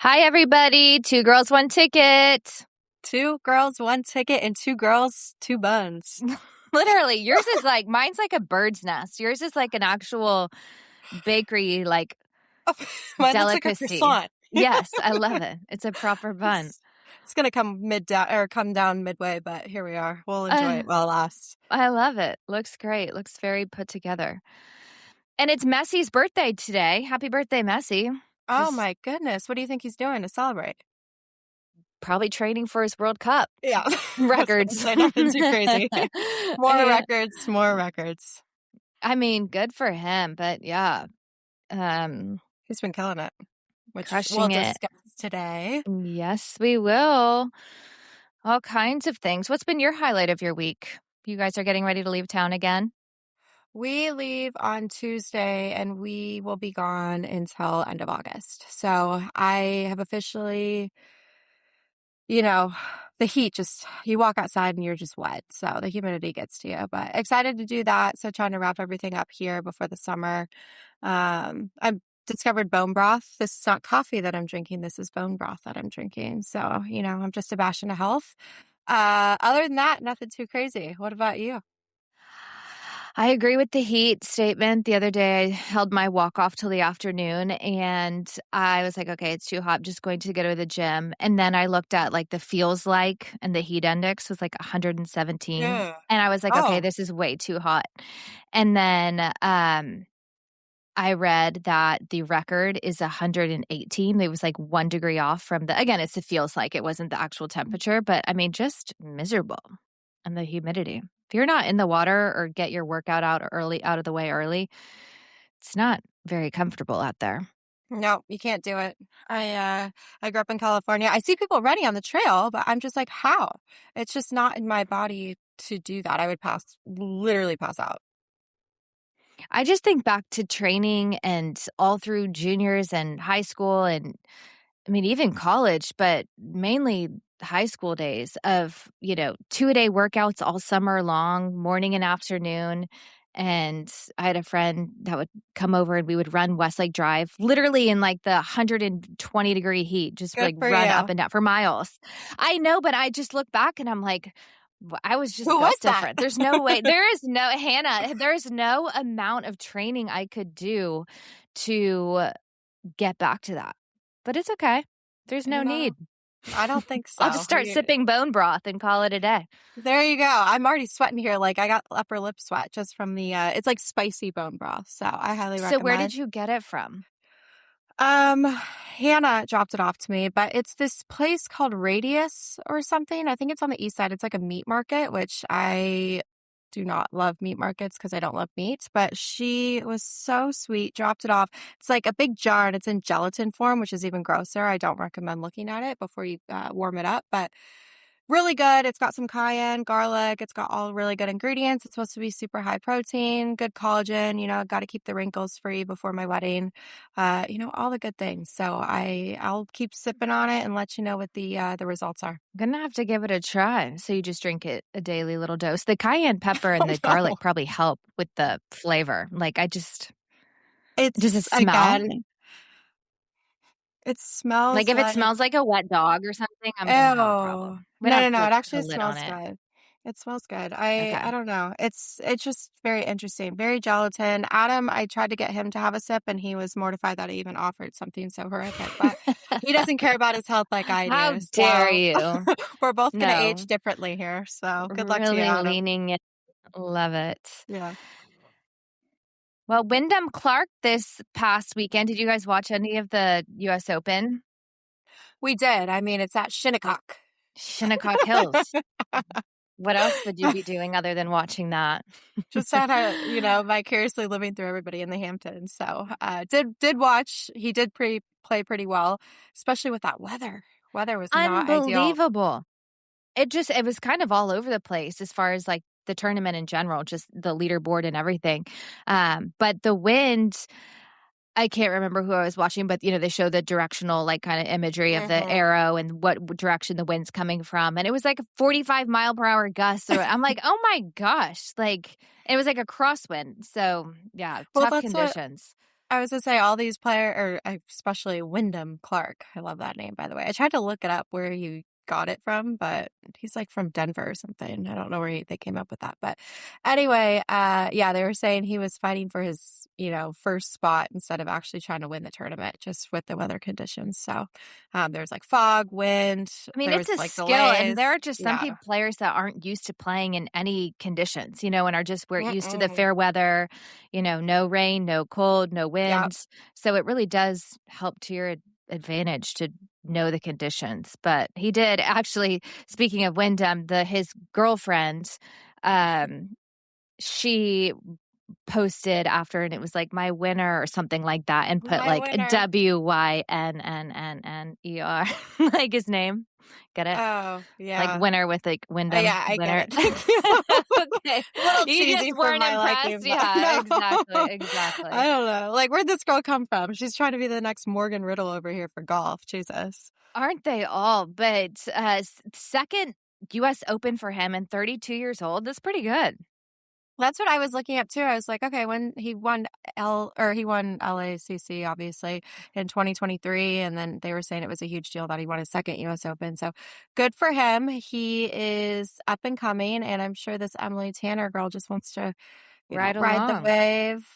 Hi, everybody. Two girls, one ticket. Two girls, one ticket, and two girls, two buns. Literally, yours is like, mine's like a bird's nest. Yours is like an actual bakery, like Mine looks like a delicacy. croissant. Yes, I love it. It's a proper bun. It's gonna come down midway, but here we are. We'll enjoy it while it lasts. I love it. Looks great. Looks very put together. And it's Messi's birthday today. Happy birthday, Messi. Oh my goodness. What do you think he's doing to celebrate? Probably training for his World Cup Yeah. records. Nothing too crazy. More records. I mean, good for him, but yeah. He's been killing it, which Crushing we'll it. discuss today. Yes, we will. All kinds of things. What's been your highlight of your week? You guys are getting ready to leave town again? We leave on Tuesday and we will be gone until end of August. So I have officially, the heat you walk outside and you're just wet. So the humidity gets to you, but excited to do that. So trying to wrap everything up here before the summer. I've discovered bone broth. This is not coffee that I'm drinking. This is bone broth that I'm drinking. So, I'm just a bastion of health. Other than that, nothing too crazy. What about you? I agree with the heat statement. The other day, I held my walk off till the afternoon and I was like, okay, it's too hot. I'm just going to go to the gym. And then I looked at like the feels like, and the heat index was like 117. Yeah. And I was like, okay, this is way too hot. And then I read that the record is 118. It was like 1 degree off from again, it feels like, it wasn't the actual temperature, but I mean, just miserable. And the humidity. If you're not in the water or get your workout out of the way early, it's not very comfortable out there. No, you can't do it. I grew up in California. I see people running on the trail, but I'm just like, how? It's just not in my body to do that. I would literally pass out. I just think back to training and all through juniors and high school and I mean, even college, but mainly high school days of, 2-a-day workouts all summer long, morning and afternoon. And I had a friend that would come over and we would run Westlake Drive, literally in like the 120-degree heat, just Good like for run you. up and down for miles. I know, but I just look back and I'm like, I was just Who built was that? different. There's no way. There's no amount of training I could do to get back to that. But it's okay. There's no need. I don't think so. I'll just start sipping bone broth and call it a day. There you go. I'm already sweating here. Like I got upper lip sweat just from the it's like spicy bone broth. So I highly recommend. So where did you get it from? Hannah dropped it off to me, but it's this place called Radius or something. I think it's on the east side. It's like a meat market, which I do not love meat markets because I don't love meat, but she was so sweet, dropped it off. It's like a big jar and it's in gelatin form, which is even grosser. I don't recommend looking at it before you warm it up, but really good. It's got some cayenne, garlic. It's got all really good ingredients. It's supposed to be super high protein, good collagen, got to keep the wrinkles free before my wedding. All the good things. So I'll keep sipping on it and let you know what the results are. I'm going to have to give it a try. So you just drink it a daily little dose. The cayenne pepper and the garlic probably help with the flavor. Like does it smell? Again, it smells like if it smells like a wet dog or something, I'm going to have a problem. No. It actually smells good. It smells good. I don't know. It's just very interesting. Very gelatin. Adam, I tried to get him to have a sip and he was mortified that I even offered something so horrific. But he doesn't care about his health like I do. How dare you? We're both going to age differently here. So good luck to you, Adam. Leaning in. Love it. Yeah. Well, Wyndham Clark this past weekend. Did you guys watch any of the U.S. Open? We did. I mean, it's at Shinnecock Hills. What else would you be doing other than watching that? Just had vicariously living through everybody in the Hamptons. So did watch. He did play pretty well, especially with that weather. Weather was not unbelievable. Ideal. It was kind of all over the place as far as like the tournament in general, just the leaderboard and everything. But the wind, I can't remember who I was watching, but they show the directional like kind of imagery of the arrow and what direction the wind's coming from. And it was like a 45-mile-per-hour gust. So I'm like, oh my gosh, like it was like a crosswind. So yeah, tough conditions. I was gonna say all these especially Wyndham Clark. I love that name, by the way. I tried to look it up where he got it from, but he's like from Denver or something. I don't know where they came up with that. But anyway, yeah, they were saying he was fighting for his, first spot instead of actually trying to win the tournament just with the weather conditions. So there's like fog, wind, I mean, there it's was a like skill, and delays. there are just some Yeah. players that aren't used to playing in any conditions, and are just we're used to the Mm-mm. fair weather, no rain, no cold, no Yep. wind. So it really does help to your advantage to know the conditions. But he did actually, speaking of Wyndham, his girlfriend, um, she posted after and it was like my winner or something like that and put My like winner. WYNNNER like his name. Get it? Oh, Like yeah. winner with like Wyndham Yeah, I get winner. it. Thank you. Okay. A little You cheesy just for weren't my impressed? liking, but Yeah, no. exactly, I exactly. don't know. Like, where'd this girl come from? She's trying to be the next Morgan Riddle over here for golf. Jesus. Aren't they all? But, 2nd US Open for him and 32 years old, that's pretty good. That's what I was looking up too. I was like, okay, when he won LACC obviously in 2023, and then they were saying it was a huge deal that he won his second US Open. So good for him. He is up and coming, and I'm sure this Emily Tanner girl just wants to, Right ride the along. wave,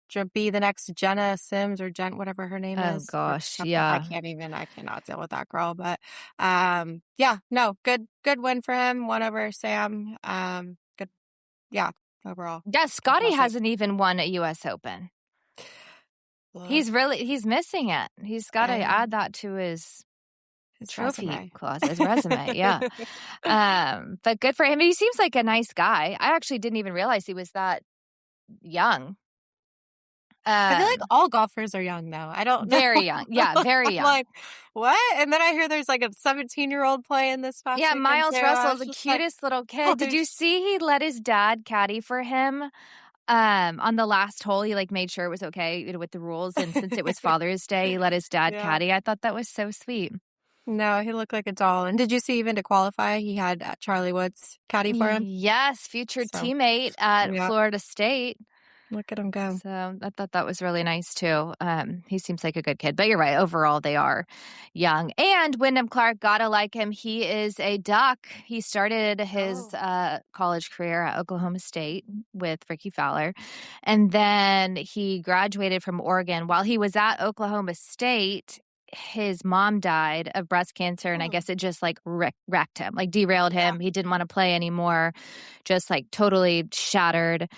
to be the next Jenna Sims or whatever her name Oh is. gosh, yeah. I cannot deal with that girl. But yeah, no, good win for him. Won over Sam. Good, yeah, overall. Yeah, Scotty Fantastic. hasn't even won a US Open. Ugh, He's missing it. He's gotta I know. add that to his His trophy resume. closet, his resume, yeah. But good for him. He seems like a nice guy. I actually didn't even realize he was that young. I feel like Um, all golfers are young though. I don't know. Very young. Yeah, very I'm young. like, what? And then I hear there's like a 17-year-old playing this past Yeah, weekend too. Miles I Russell's was the just like, cutest little kid. Did holy you see he let his dad caddy for him? On the last hole, he, like, made sure it was okay, with the rules, and since it was Father's Day, he let his dad Yeah. caddy. I thought that was so sweet. No, he looked like a doll. And did you see even to qualify, he had Charlie Woods caddy for him? Yes, future So, teammate at yeah, Florida State. look at him go. So I thought that was really nice too. He seems like a good kid, but you're right. Overall, they are young. And Wyndham Clark, gotta like him. He is a Duck. He started his Oh. college career at Oklahoma State with Ricky Fowler, and then he graduated from Oregon. While he was at Oklahoma State, his mom died of breast cancer, and I Hmm. guess it just like wrecked him, like derailed Yeah. him. He didn't want to play anymore, just like totally shattered.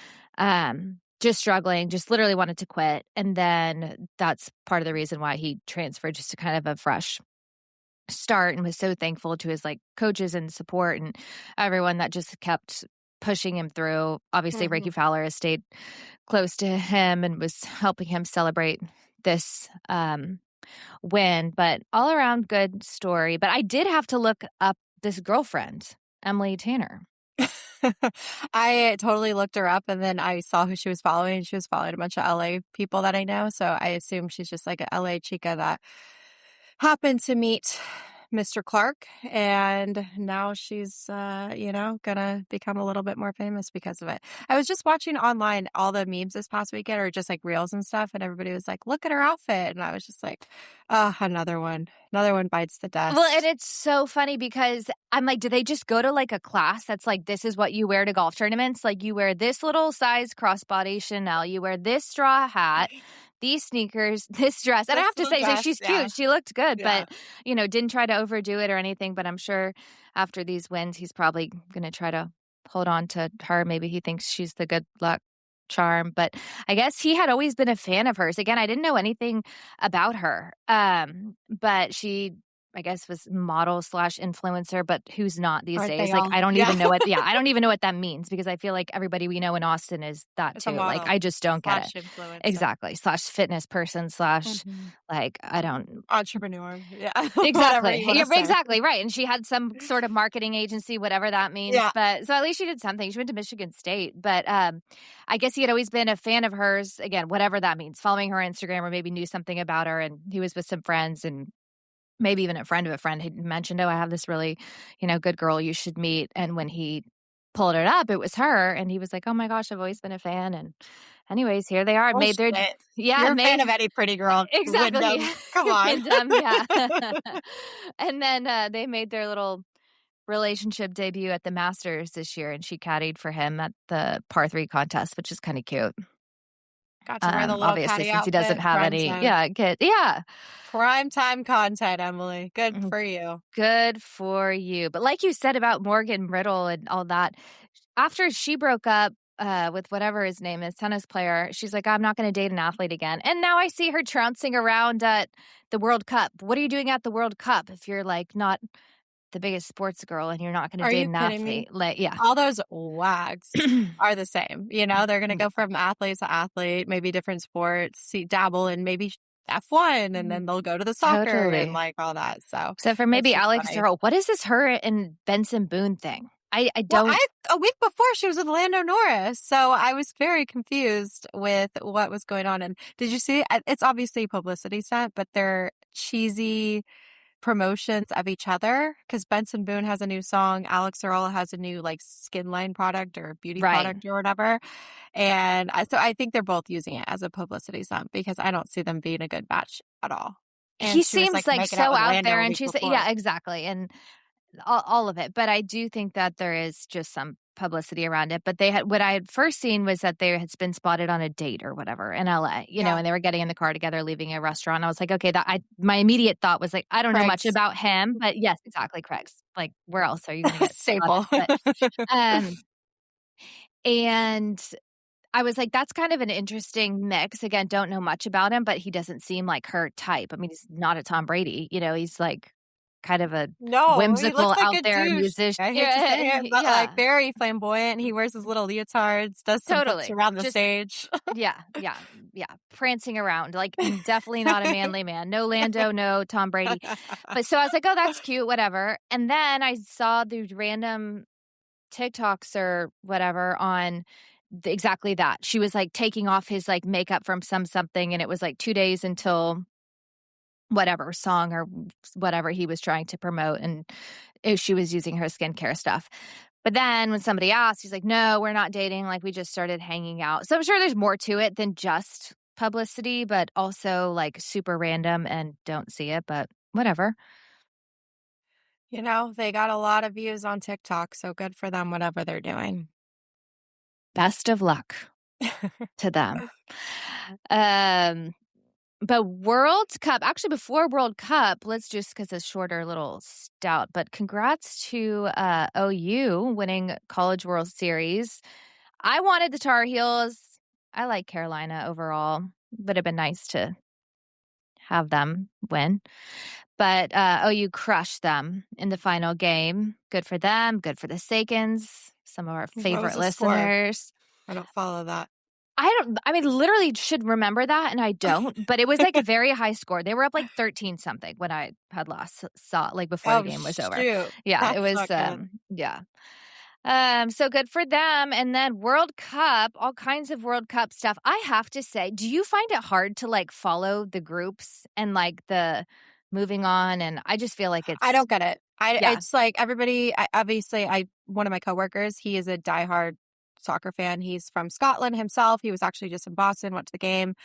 Just struggling, just literally wanted to quit. And then that's part of the reason why he transferred, just to kind of a fresh start, and was so thankful to his like coaches and support and everyone that just kept pushing him through. Obviously, Ricky Mhm. Fowler has stayed close to him and was helping him celebrate this win. But all around good story. But I did have to look up this girlfriend, Emily Tanner. I totally looked her up, and then I saw who she was following. She was following a bunch of LA people that I know. So I assume she's just like a LA chica that happened to meet Mr. Clark, and now she's gonna become a little bit more famous because of it. I was just watching online all the memes this past weekend, or just like reels and stuff, and everybody was like, look at her outfit, and I was just like, oh, another one bites the Well, and dust. it's so funny because I'm like, do they just go to like a class that's like, this is what you wear to golf tournaments? Like, you wear this little size crossbody Chanel, you wear this straw hat, these sneakers, this dress. And I This have to little say, so dress, she's yeah. cute. She looked good, Yeah. but, didn't try to overdo it or anything. But I'm sure after these wins, he's probably going to try to hold on to her. Maybe he thinks she's the good luck charm. But I guess he had always been a fan of hers. Again, I didn't know anything about her. But she, I guess, was model slash influencer, but who's not these Aren't they days? Like, all? I don't Yeah. even know what, yeah, I don't even know what that means, because I feel like everybody we know in Austin is that It's a too. Like, model I just don't get it. slash influencer. Exactly. Slash fitness person slash, Mhm. like, I don't. Entrepreneur. Yeah. Whatever Exactly. you want Yeah, to say. exactly. Right. And she had some sort of marketing agency, whatever that means. Yeah. But so at least she did something. She went to Michigan State. But I guess he had always been a fan of hers. Again, whatever that means, following her Instagram, or maybe knew something about her. And he was with some friends, and maybe even a friend of a friend had mentioned, oh, I have this really, good girl you should meet. And when he pulled it up, it was her. And he was like, oh my gosh, I've always been a fan. And Anyways, here they are, made their Bullshit. yeah, You're a fan made of any pretty girl. exactly. Wyndham. Come on. Wyndham, yeah. And then, they made their little relationship debut at the Masters this year, and she caddied for him at the par 3 contest, which is kinda cute. Got to wear the little Obviously, caddy since he doesn't outfit. have Prime any time. yeah, kid yeah. Prime time content, Emily. Good Mm, for you. good for you. But like you said about Morgan Riddle and all that, after she broke up, with whatever his name is, tennis player, she's like, "I'm not gonna date an athlete again." And now I see her trouncing around at the World Cup. What are you doing at the World Cup if you're, like, not the biggest sports girl and you're not gonna Are date you an kidding me? athlete? Like, yeah. All those wags are the same. You know, they're going to Yeah. go from athlete to athlete, maybe different sports, see, dabble in maybe F1, and then they'll go to the soccer and Totally. like all that. So Except for it's maybe just Alex funny. Earl. What is this her and Benson Boone thing? I Well, don't a week before she was with Lando Norris, so I was very confused with what was going on. And did you see? It's obviously a publicity stunt, but they're cheesy promotions of each other because Benson Boone has a new song, Alex Earl has a new like skin line product or beauty right. product or whatever, and so I think they're both using it as a publicity stunt because I don't see them being a good match at all. And He she was seems, like like, making out so with out Lando there, a and week she's before. yeah, exactly, and all of it, but I do think that there is just some publicity around it, but they had what I had first seen was that they had been spotted on a date or whatever in LA, Yeah, and they were getting in the car together, leaving a restaurant. I was like, "Okay, that I" my immediate thought was like, "I don't know much Craig's about him," but yes, exactly, Craig's. Like, where else are you gonna get spotted? staple. But, um, and I was like, "That's kind of an interesting mix." Again, don't know much about him, but he doesn't seem like her type. I mean, he's not a Tom Brady, he's, like, kind of a No, he looks whimsical, like out a there douche. musician. I hate to Yeah, say it, but like yeah, very flamboyant. He wears his little leotards, does some flips totally. around the Just stage. yeah, yeah, yeah, prancing around, like, definitely not a manly man. No Lando, no Tom Brady. But so I was like, "Oh, that's cute, whatever." And then I saw these random TikToks or whatever on exactly that. She was, like, taking off his, like, makeup from something, and it was, like, 2 days until whatever song or whatever he was trying to promote, and she was using her skincare stuff. But then when somebody asked, he's like, "No, we're not dating, like, we just started hanging out." So I'm sure there's more to it than just publicity, but also, like, super random and don't see it, but whatever. You know, they got a lot of views on TikTok, so good for them, whatever they're doing. Best of luck to them. Um But World Cup actually, before World Cup, let's just because it's shorter little stout, but congrats to, OU winning College World Series. I wanted the Tar Heels. I like Carolina overall. Would have been nice to have them win, but, OU crushed them in the final game. Good for them, good for the Sakins, some of our What was favorite the score? listeners. I don't follow that. I mean, literally should remember that, and I don't, but it was, like, a very high score. They were up, like, 13 something when I had last saw like, before the Oh, game was over. shoot. Yeah, it That's was, not good. yeah. So good for them, and then World Cup, all kinds of World Cup stuff. I have to say, do you find it hard to, like, follow the groups and, like, the moving on? And I just feel like I it's don't get it. yeah, It's like everybody, obviously, one of my coworkers, he is a diehard soccer fan. He's from Scotland himself. He was actually just in Boston, went to the game.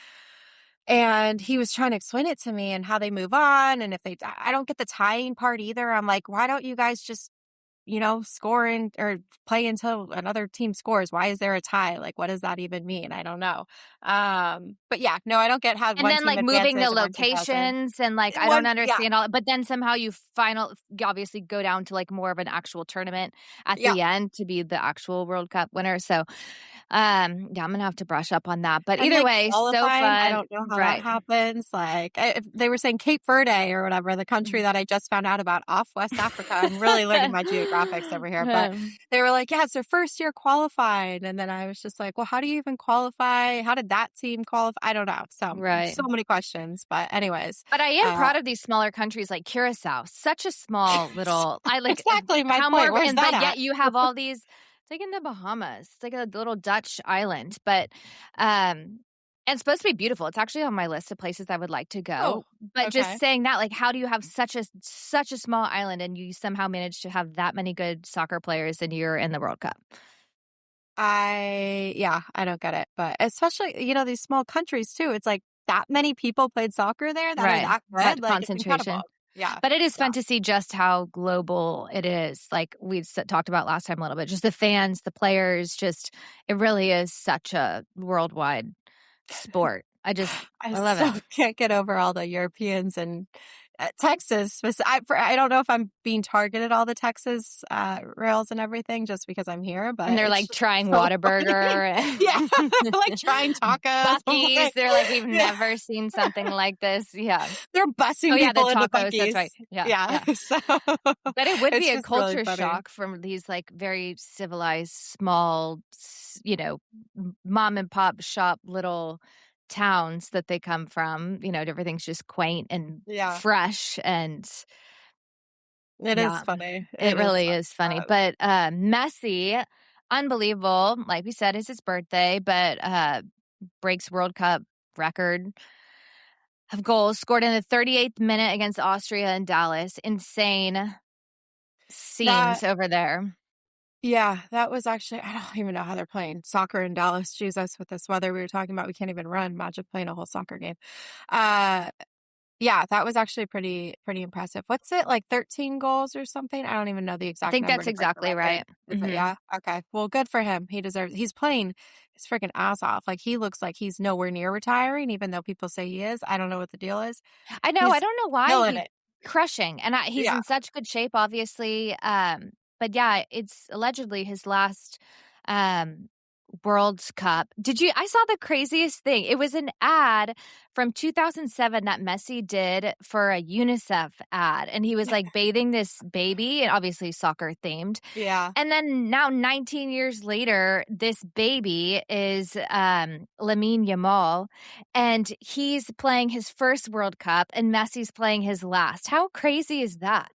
And he was trying to explain it to me and how they move on. And if they, I don't get the tying part either. I'm like, why don't you guys just, score or play until another team scores? Why is there a tie? Like, what does that even mean? I don't know. But yeah, no, I don't get how and one then, team like, moving the advances and one team doesn't. locations and, like, I don't One, yeah, understand all but then somehow you obviously go down to, like, more of an actual tournament at yeah. the end to be the actual World Cup winner, so, yeah, I'm gonna have to brush up on that, but And either then way, so qualifying, I fun. don't know how that Right. happens. Like, if they were saying Cape Verde or whatever, the country that I just found out about off West Africa. I'm really learning my geographics over here. But Um, they were like, yeah, it's their first year qualifying. And then I was just like, well, how do you even qualify? How did that team qualify? I don't know. right. So many questions. But anyways, But I am uh, proud of these smaller countries like Curacao, such a small little I like exactly my how point. more Where's and that but at? yet you have all these it's like in the Bahamas. It's like a little Dutch island, but and it's supposed to be beautiful. It's actually on my list of places I would like to Oh, go. But just okay. saying that, like, how do you have such a small island and you somehow manage to have that many good soccer players and you're in the World Cup? I don't get it. But especially, these small countries too. It's like that many people played soccer there that are Right. that That good. Like it's incredible. concentration. Yeah. But it is Yeah. fun to see just how global it is. Like we talked about last time a little bit, just the fans, the players, just it really is such a worldwide sport. I I love it. still can't get over all the Europeans and Texas. I don't know if I'm being targeted all the Texas rails and everything just because I'm here, And but they're it's like just trying so funny. Whataburger Yeah, and like trying tacos. I'm Buc-ee's. like, They're like, we've yeah, never seen something like this. Yeah. they're Oh busing yeah, the people into tacos. That's right. Buc-ee's. Yeah, Yeah, yeah. so But it would be it's a just really culture funny. shock from these like very civilized, small, mom and pop shop little towns that they come from. Everything's just quaint and Yeah, fresh. And it is yeah, funny. it It is really funny. is funny. But Messi, unbelievable. Like we said, it's his birthday, but breaks World Cup record of goals scored in the 38th minute against Austria in Dallas. Insane That scenes over there. Yeah, that was actually I don't even know how they're playing soccer in Dallas. Jesus, with this weather we were talking about, we can't even run. Imagine playing a whole soccer game. Uh, yeah, that was actually pretty impressive. What's it, like 13 goals or something? I don't even know the I exact think number that's to break the exactly record. right. Is it? Yeah. Okay. Well, good for him. He's playing his freaking ass off. Like he looks like he's nowhere near retiring, even though people say he is. I don't know what the deal is. I know. I He's don't know why killing he's it. crushing, and he's Yeah. in such good shape, obviously. But yeah, it's allegedly his last um, World Cup. I saw the craziest thing. It was an ad from 2007 that Messi did for a UNICEF ad, and he was like bathing this baby, and obviously soccer themed. Yeah. And then now, 19 years later, this baby is Lamine Yamal, and he's playing his first World Cup, and Messi's playing his last. How crazy is that?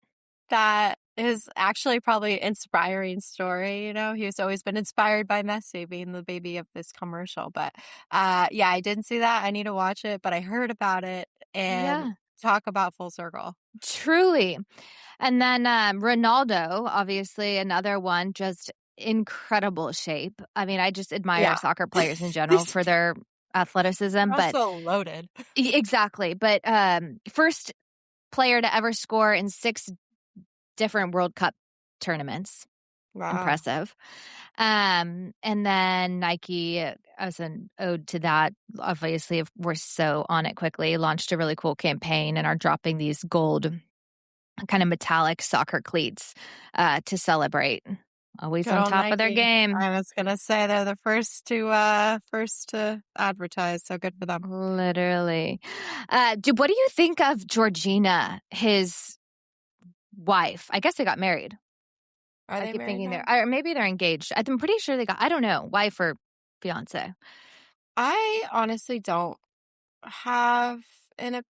That is actually probably an inspiring story, He's always been inspired by Messi being the baby of this commercial, but, yeah, I didn't see that, I need to watch it, but I heard about it, and Yeah, talk about full circle. truly. And then Ronaldo, obviously, another one, just incredible shape. I mean, I just admire Yeah. soccer players in general He's for their athleticism, but also loaded. exactly. But first player to ever score in 6 different World Cup tournaments. Wow. Impressive. And then Nike, as an ode to that, obviously, we're so on it quickly, launched a really cool campaign and are dropping these gold kind of metallic soccer cleats to celebrate. Always Good on old top of their Nike. game. I was gonna say they're the first to advertise, so good for them. Literally. What do you think of Georgina, his wife? I guess they got married. Are I they keep married thinking now? or maybe they're engaged. I'm pretty sure I don't know, wife or fiance. I honestly don't have an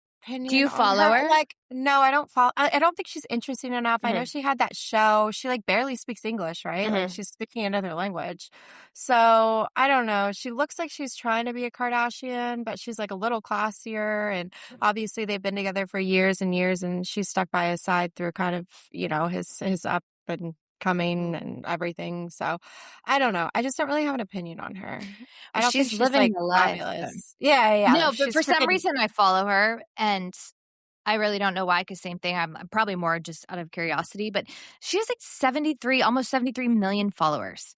Do opinion you on follow her. her? Like, no, I don't follow. I don't think she's interesting enough. I know Mhm, she had that show. She like barely speaks English, right? Like mhm. she's speaking another language. So I don't know. She looks like she's trying to be a Kardashian, but she's like a little classier. And obviously they've been together for years and years, and she's stuck by his side through kind of his up and coming and everything. So I don't know. I just don't really have an opinion on her. I Well, don't think she's she's living like the life. fabulous. Yeah, yeah, yeah. No, but She's for some freaking reason I follow her, and I really don't know why, 'cause same thing, I'm probably more just out of curiosity, but she has, like, 73 almost 73 million followers.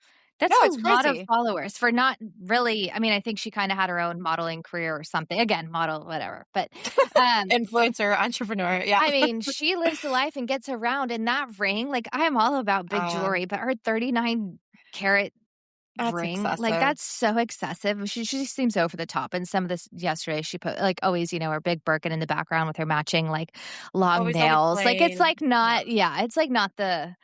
no, That's a it's lot of crazy. followers for not really I mean, I think she kinda had her own modeling career or something. Again, model, whatever, but, um, Influencer, entrepreneur, yeah. I mean, she lives the life and gets around, and that ring, like, I am all about big Um, jewelry, but her 39 carat that's ring, like, excessive. that's so excessive. She seems over the top, and some of this yesterday, she put like, always, her big Birkin in the background with her matching, like, long Always on a nails. Like, it's, plane. like, Yeah. not yeah, it's, like, not the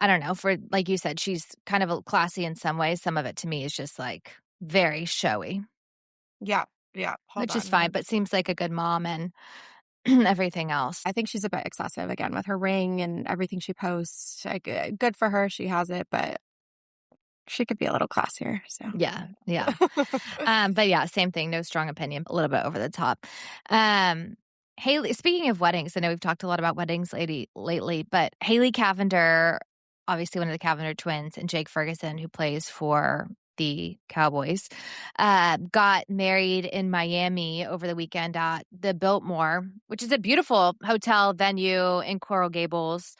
I don't know, for like you said, she's kind of, classy in some ways. Some of it to me is just, like, very showy, Yeah, yeah, hold which is on, fine, but seems like a good mom and everything else. I think she's a bit excessive again with her ring and everything she posts. Like, good for her, she has it, but she could be a little classier, so Yeah, yeah. But yeah, same thing, no strong opinion, a little bit over the top. Haley speaking of weddings, I know we've talked a lot about weddings lately, but Haley Cavender obviously one of the Cavender twins, and Jake Ferguson, who plays for the Cowboys, got married in Miami over the weekend at the Biltmore, which is a beautiful hotel venue in Coral Gables.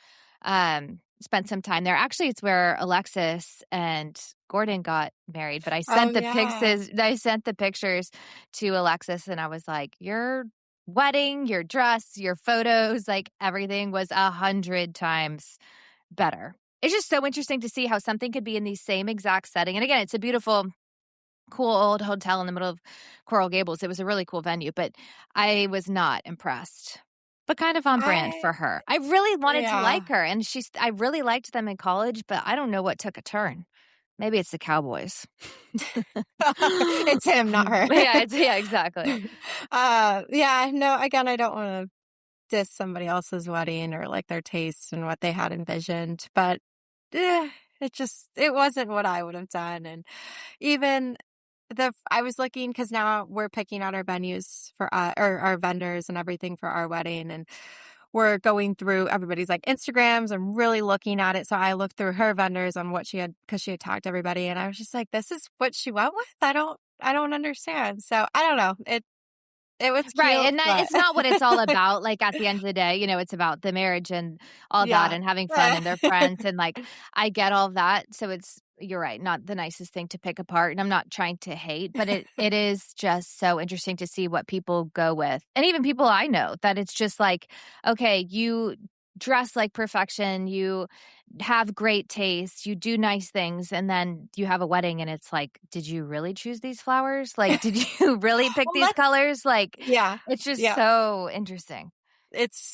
Spent some time there. Actually, it's where Alexis and Gordon got married, but Oh, yeah. I sent the pictures to Alexis, and I was like, "Your wedding, your dress, your photos, like everything was 100 times better." It's just so interesting to see how something could be in the same exact setting. And again, it's a beautiful, cool old hotel in the middle of Coral Gables. It was a really cool venue, but I was not impressed. But kind of on brand I for her. I really wanted to Yeah. like her, and I really liked them in college, but I don't know what took a turn. Maybe it's the Cowboys. It's him, not her. Yeah, exactly. Yeah, no, again, I don't wanna diss somebody else's wedding or, like, their taste and what they had envisioned, but, it wasn't what I would have done, and even I was looking because now we're picking out our venues for, or our vendors and everything for our wedding, and we're going through everybody's, like, Instagrams and really looking at it, so I looked through her vendors on what because she had tagged everybody, and I was just like, "This is what she went with? I don't understand." So, I don't know. It was Right, cute, and but it's not what it's all about, like, at the end of the day, it's about the marriage and all that yeah. and having fun and their friends, and, like, I get all that, so you're right, not the nicest thing to pick apart, and I'm not trying to hate, but it is just so interesting to see what people go with, and even people I know, that it's just like, okay, you dress like perfection, you have great taste, you do nice things, and then you have a wedding and it's like, "Did you really choose these flowers? Like, did you really pick Well, these colors?" Like, yeah, it's just yeah. so interesting.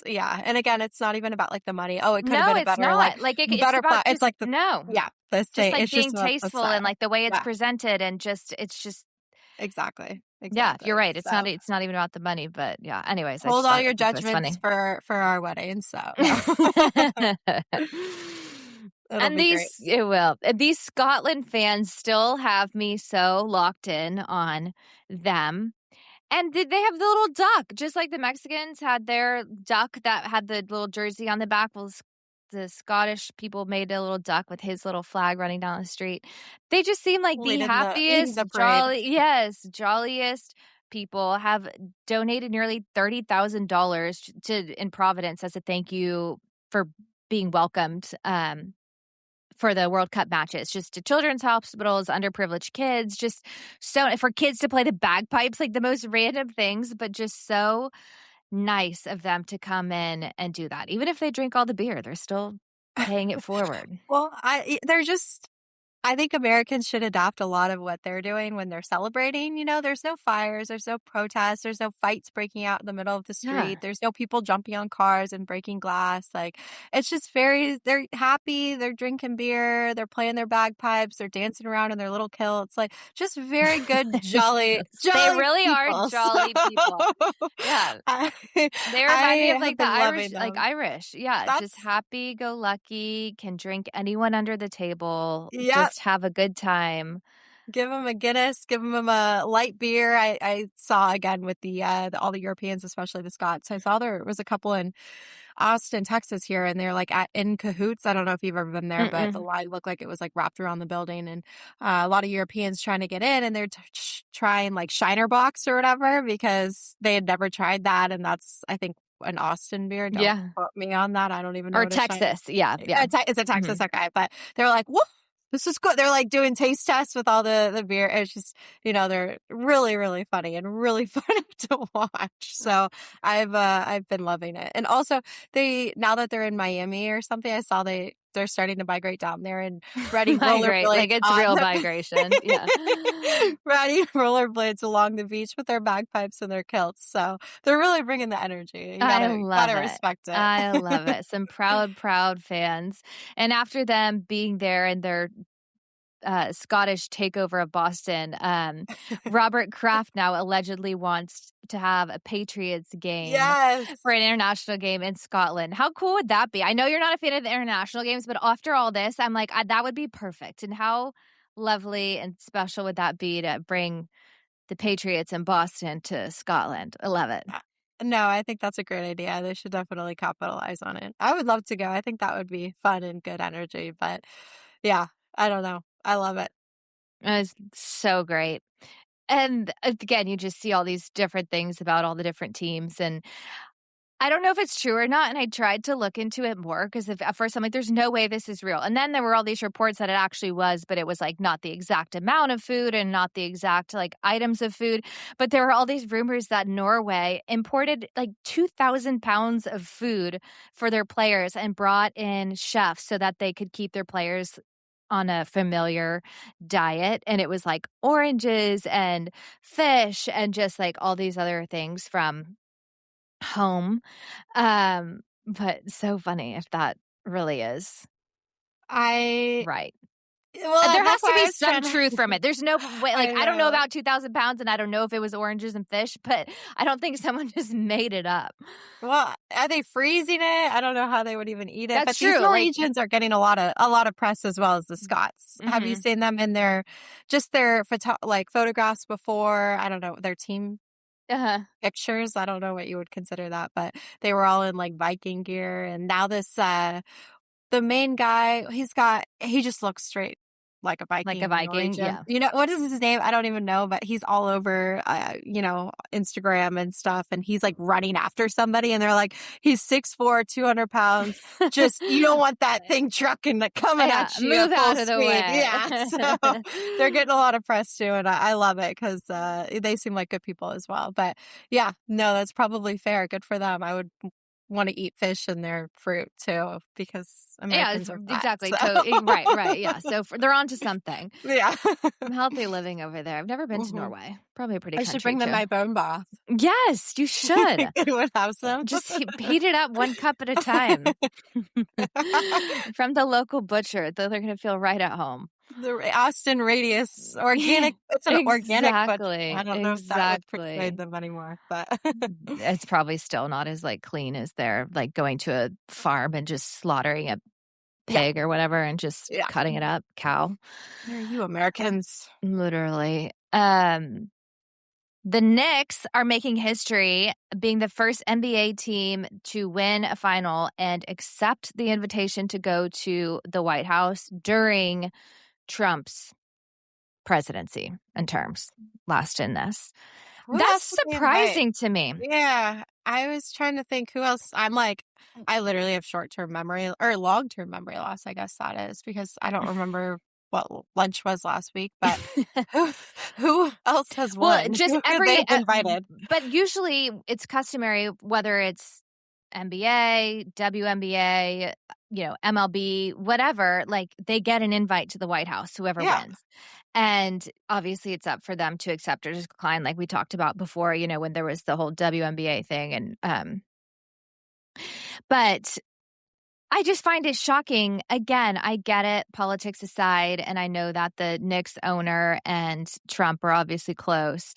Yeah, and again, it's not even about, like, the money. "Oh, it could have No, been a it's better, not. Like, it's better about pla" it's just like no. yeah, the Just, same like, it's just being about the tasteful and, style. like, the way it's Yeah, presented and just it's just exactly, yeah, you're exactly. right. So, It's not even about the money, but yeah, anyways, I hold just all thought your it was judgments funny. for our wedding, so, no. It'll And be great. these Scotland fans still have me so locked in on them. And did they have the little duck, just like the Mexicans had their duck that had the little jersey on the back? Well, the Scottish people made a little duck with his little flag running down the street. They just seem like the Leading happiest, the parade. jolliest people, have donated nearly $30,000 to in Providence as a thank you for being welcomed, for the World Cup matches, just to children's hospitals, underprivileged kids, just so for kids to play the bagpipes, like the most random things, but just so nice of them to come in and do that. Even if they drink all the beer, they're still paying it forward. Well, they're just I think Americans should adopt a lot of what they're doing when they're celebrating. There's no fires, there's no protests, there's no fights breaking out in the middle of the Yeah. street, there's no people jumping on cars and breaking glass. Like, it's just they're happy, they're drinking beer, they're playing their bagpipes, they're dancing around in their little kilts. Like, just very good, jolly, They jolly really are people. jolly people. Yeah. I, They remind me I of, have like, been loving them. Irish. Yeah, just That's, happy-go-lucky, can drink anyone under the table, yeah, just have a good time. give them a Guinness, give them a light beer. I saw again with all the Europeans, especially the Scots. I saw there was a couple in Austin, Texas here, and they're like in cahoots. I don't know if you've ever been there, but the Mm-mm. line looked like it was like wrapped around the building, and a lot of Europeans trying to get in, and they're trying like Shiner Box or whatever because they had never tried that, and that's I think an Austin beer. Don't Yeah. quote me on that. I don't even know Or what a Shiner. Texas. Yeah, yeah. Is it Texas? Mhm. Okay, but they're like, what? This is good. They're like doing taste tests with all the beer. It's just, they're really, really funny and really fun to watch. So I've been loving it. And also now that they're in Miami or something, I saw they're starting to migrate down there and riding Migrate, rollerblades like, it's on real the migration. Yeah. riding rollerblades along the beach with their bagpipes and their kilts. So they're really bringing the energy. You I gotta love it. respect it. I love it. Some proud, proud fans. And after them being there in their Scottish takeover of Boston, Robert Kraft now allegedly wants to have a Patriots game for Yes. an international game in Scotland. How cool would that be? I know you're not a fan of the international games, but after all this, I'm like, that would be perfect. And how lovely and special would that be to bring the Patriots in Boston to Scotland? I love it. No, I think that's a great idea. They should definitely capitalize on it. I would love to go. I think that would be fun and good energy, but yeah, I don't know. I love it. It's so great. And again, you just see all these different things about all the different teams, and I don't know if it's true or not, and I tried to look into it more because at first I'm like, "There's no way this is real." And then there were all these reports that it actually was, but it was, like, not the exact amount of food and not the exact, like, items of food. But there were all these rumors that Norway imported, like, 2,000 pounds of food for their players and brought in chefs so that they could keep their players on a familiar diet, and it was, like, oranges and fish and just, like, all these other things from home. But so funny if that really is I right. well, There has that's to why I be was some trying truth to from it. There's no way, I like, I don't know know. about 2,000 pounds, and I don't know if it was oranges and fish, but I don't think someone just made it up. Well, are they freezing it? I don't know how they would even eat it, That's but these true, like Norwegians are getting a lot of press as well as the Scots. Have you mhm. seen them in their just their photographs before, I don't know, their team Uh-huh. pictures? I don't know what you would consider that, but they were all in, like, Viking gear, and now the main guy, he just looks straight like a Like a Viking Viking, Norwegian. yeah. You know, what is his name? I don't even know, but he's all over, Instagram and stuff, and he's, like, running after somebody, and they're like, "He's 6'4", 200 pounds. Just you don't want that thing trucking coming Yeah, at you move at full out of the speed." way. Yeah, so they're getting a lot of press too, and I love it 'cause, they seem like good people as well, but yeah, no, that's probably fair. Good for them. I would want to eat fish and their fruit too because Yeah, it's Americans are fat. exactly, So right, right, yeah, so they're onto something. yeah, Healthy living over there. I've never been to hmm Norway. Probably a pretty I should country bring them too. my bone broth. Yes, you should. Anyone have some? Just heat it up 1 cup at a time from the local butcher, they're gonna feel right at home. The Austin Radius Yeah, organic. It's an organic, but I exactly, don't know if that would persuade exactly. them anymore. But It's probably still not as, like, clean as they're, like, going to a farm and just slaughtering a yeah, pig or whatever and just yeah, cutting it up, cow, they're you Americans. literally. The Knicks are making history, being the first NBA team to win a final and accept the invitation to go to the White House during Trump's presidency and terms last in this. Who That's else did they invite? surprising to me. Yeah, I was trying to think who else. I'm like, I literally have short-term memory or long-term memory loss, I guess that is, because I don't remember what lunch was last week, but who who else has Well, won? just Who they've every invited? but usually it's customary whether it's NBA, WNBA, MLB, whatever, like they get an invite to the White House, whoever Yeah. wins. And obviously it's up for them to accept or decline, like we talked about before, when there was the whole WNBA thing. But I just find it shocking. Again, I get it, politics aside, and I know that the Knicks owner and Trump are obviously close.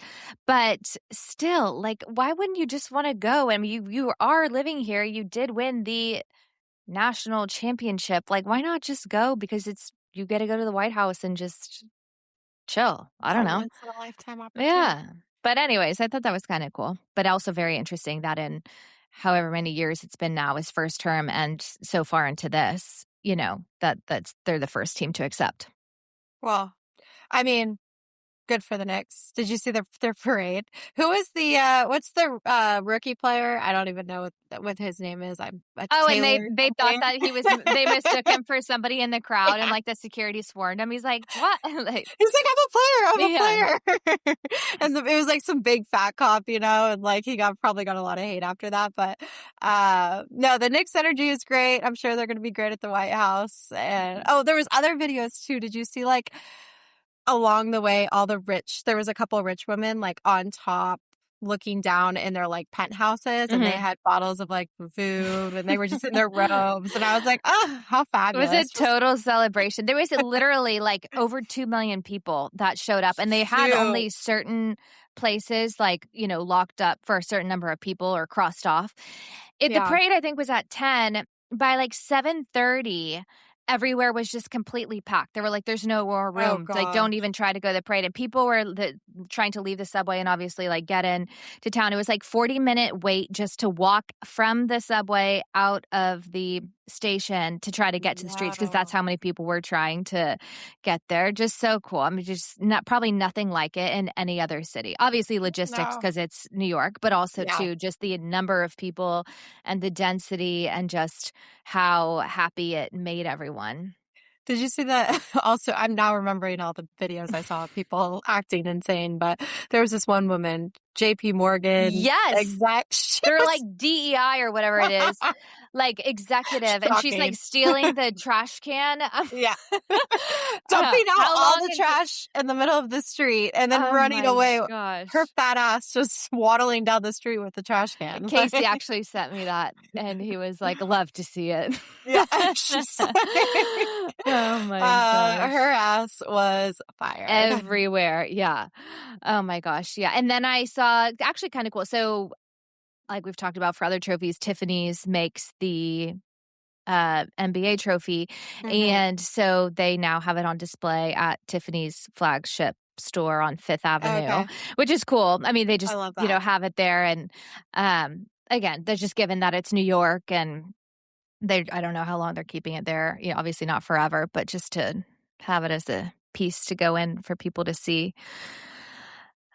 But still, like, why wouldn't you just want to go? I mean, you are living here. You did win the national championship. Like, why not just go? Because you get to go to the White House and just chill. I It's don't a know. once in a lifetime opportunity. Yeah. But anyways, I thought that was kind of cool, but also very interesting that in however many years it's been now his first term and so far into this, that's they're the first team to accept. Well, I mean, good for the Knicks. Did you see their parade? Who is what's the rookie player? I don't even know what his name is. I'm Oh, and they Taylor they thought something. that they mistook him for somebody in the crowd and Yeah. like the security swarmed him. He's like, "What?" Like, He's like, I'm a yeah. player. And it was like some big fat cop, and like he probably got a lot of hate after that. But no, the Knicks energy is great. I'm sure they're going to be great at the White House. And there was other videos too. Did you see like along the way, there was a couple of rich women like on top looking down in their like penthouses and they Mhm. had bottles of like food and they were just in their robes. And I was like, oh, how It was a fabulous. Just total celebration. There was literally like over 2 million people that showed up, and they had shoot. only certain places like, locked up for a certain number of people or crossed off. The Yeah. parade, I think, was at 10. By like 7:30, everywhere was just completely packed. They were like, "There's no more Oh room. Like, don't gosh. even try to go to the parade." And people were trying to leave the subway and obviously like get in to town. It was like 40-minute wait just to walk from the subway out of the station to try to get to the streets because that's Wow. how many people were trying to get there. Just so cool. I mean, just not probably nothing like it in any other city. Obviously, logistics No. because it's New York, but also Yeah. too just the number of people and the density and just how happy it made everyone. Did you see that? Also, I'm now remembering all the videos I saw of people acting insane, but there was this one woman, JP Morgan, Yes. exact. She They're like was DEI or whatever it is, like executive, and she's like shocking. stealing the trash can. Yeah. Dumping out How all long the is it? trash in the middle of the street and then Oh running my away. Her gosh. fat ass just waddling down the street with the trash can. Casey actually sent me that, and he was like, "Love to see it." Yeah, she's like, Oh my gosh. her ass was fired. Everywhere, yeah. Oh my gosh, yeah, and then I saw actually kinda cool, so, like we've talked about for other trophies, Tiffany's makes the NBA trophy. Hmm. And so they now have it on display at Tiffany's flagship store on Fifth Avenue, Okay, which is cool. I mean, they I just, love that. have it there. And again, they're just given that it's New York and I don't know how long they're keeping it there. Obviously not forever, but just to have it as a piece to go in for people to see.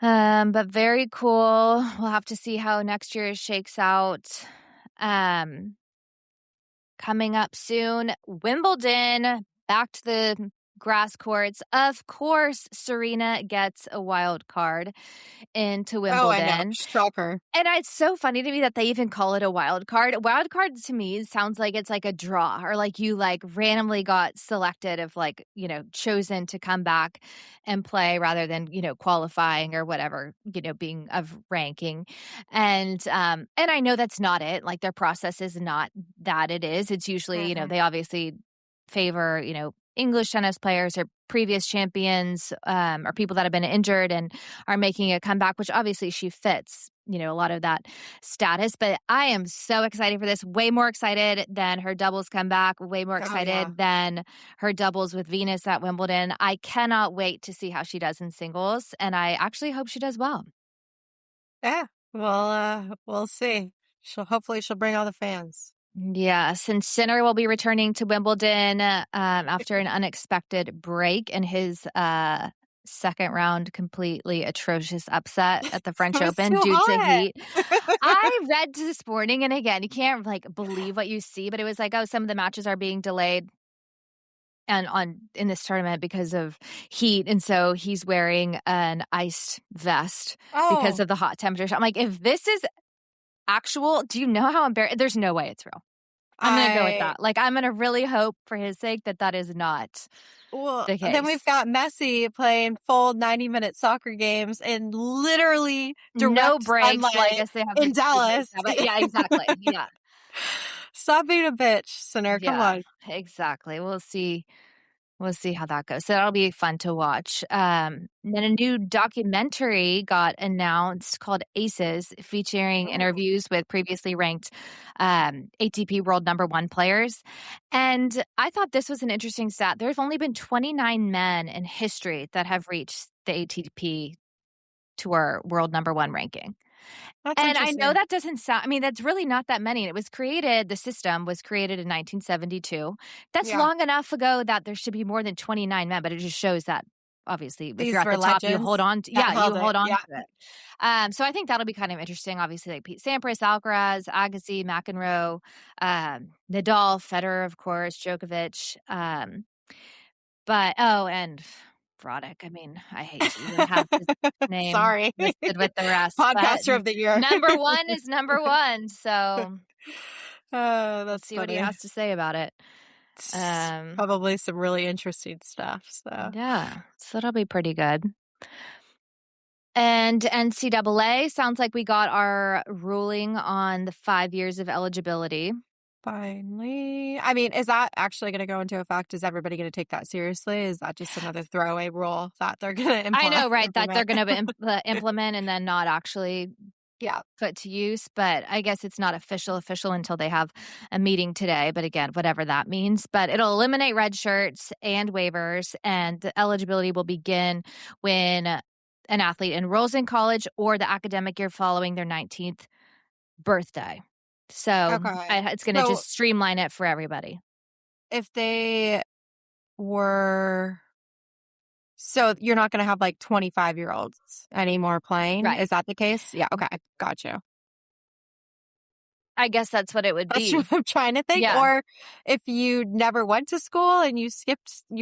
But very cool. We'll have to see how next year shakes out. Um, Coming up soon, Wimbledon, back to the grass courts. Of course, Serena gets a wild card into Oh, I know. Wimbledon. Shocker. And it's so funny to me that they even call it a wild card. A wild card to me sounds like it's like a draw or like you like randomly got selected of like, chosen to come back and play rather than, qualifying or whatever, being of ranking. And I know that's not it. Like their process is not that it is. It's usually, Hmm. they obviously favor, English tennis players or previous champions or people that have been injured and are making a comeback, which obviously she fits, a lot of that status. But I am so excited for this. Way more excited than her doubles comeback. Way more Oh, yeah. excited than her doubles with Venus at Wimbledon. I cannot wait to see how she does in singles. And I actually hope she does well. Yeah. Well, we'll see. Hopefully she'll bring all the fans. Yes, and Sinner will be returning to Wimbledon after an unexpected break in his second round completely atrocious upset at the It French was Open too due to hot. heat. I read this morning, and again, you can't like believe what you see, but it was like, oh, some of the matches are being delayed and on in this tournament because of heat, and so he's wearing an iced vest because Oh, of the hot temperatures. I'm like, if this is actual, do you know how embarrassing? There's no way it's real. I'm gonna go with I that. Like, I'm gonna really hope for his sake that that is not well, the then we've case. got Messi playing full 90-minute soccer games in literally No direct breaks. Well, I sunlight guess they have in extra breaks Dallas. now, but yeah, exactly. Yeah. Stop being a bitch, Sinner. Come Yeah, on. exactly. We'll see. We'll see how that goes. So that'll be fun to watch. Then a new documentary got announced called Aces, featuring Oh, interviews with previously ranked ATP World Number One players. And I thought this was an interesting stat. There have only been 29 men in history that have reached the ATP Tour World Number One ranking. that's And I know interesting. that doesn't sound, I mean, that's really not that many. And it was created, the system was created in 1972. That's Yeah. long enough ago that there should be more than 29 men, but it just shows that obviously if you're These at were the top, you legends hold on to, that yeah, you held hold it. on Yeah. to it. So I think that'll be kind of interesting. Obviously, like Pete Sampras, Alcaraz, Agassi, McEnroe, Nadal, Federer, of course, Djokovic. But and Roddick. I mean, I hate to even have his name Sorry. listed with the rest, but Podcaster of the year. number 1 is number 1, so Oh, let's that's see what he funny. has to say about it. Um, Probably some really interesting stuff. So yeah, so that'll be pretty good. And NCAA, sounds like we got our ruling on the 5 years of eligibility. finally, I mean, is that actually going to go into effect? Is everybody going to take that seriously? Is that just another throwaway rule that they're going to I know, right, that they're implement? gonna implement and then not actually Yeah. put to use, but I guess it's not official until they have a meeting today, but again, whatever that means. But it'll eliminate red shirts and waivers, and the eligibility will begin when an athlete enrolls in college or the academic year following their 19th birthday. So, Okay. it's gonna So just streamline it for everybody. if they were so you're not gonna have, like, 25-year-olds anymore playing? Right. Is that the case? Yeah, okay, got you. I guess that's what it would That's be. what I'm trying to think, Yeah. or if you never went to school and you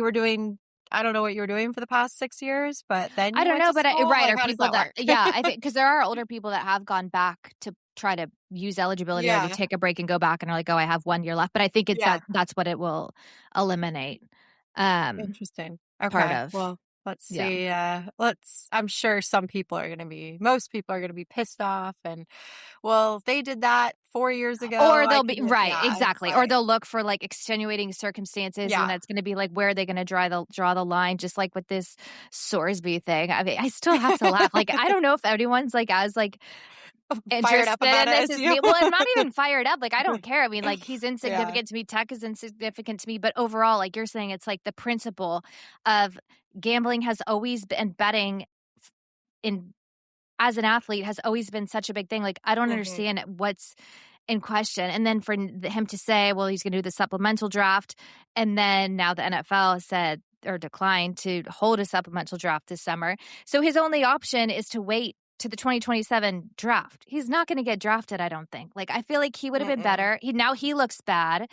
were doing I don't know what you were doing for the past 6 years, but then I you don't went know, to but school? right, Like, are how does people that that work? yeah, I think because there are older people that have gone back to try to use eligibility or to Yeah, take a break and go back and are like, "Oh, I have 1 year left," but I think yeah. that's what it will eliminate, um, Interesting. part Okay. of. Well, let's Yeah. see. I'm sure most people are going to be pissed off. And, well, they did that 4 years ago. Or I they'll be can, right, yeah, it's exactly, or like, they'll look for, like, extenuating circumstances, and yeah, it's gonna be like, where are they gonna draw the line, just like with this Sorsby thing. I mean, I still have to laugh, like, I don't know if anyone's, like, as, like, fired up interested about in it this as as you. me. Well, I'm not even fired up, like, I don't care. I mean, like, he's Yeah. insignificant to me, tech is insignificant to me, but overall, like you're saying, it's like the principle of gambling has always been and betting in as an athlete has always been such a big thing. Like, I don't Hmm. understand what's in question. And then for him to say, well, he's going to do the supplemental draft. And then now the NFL has said or declined to hold a supplemental draft this summer. So his only option is to wait to the 2027 draft. He's not going to get drafted, I don't think. Like, I feel like he would have been Mm-mm. better. He looks bad.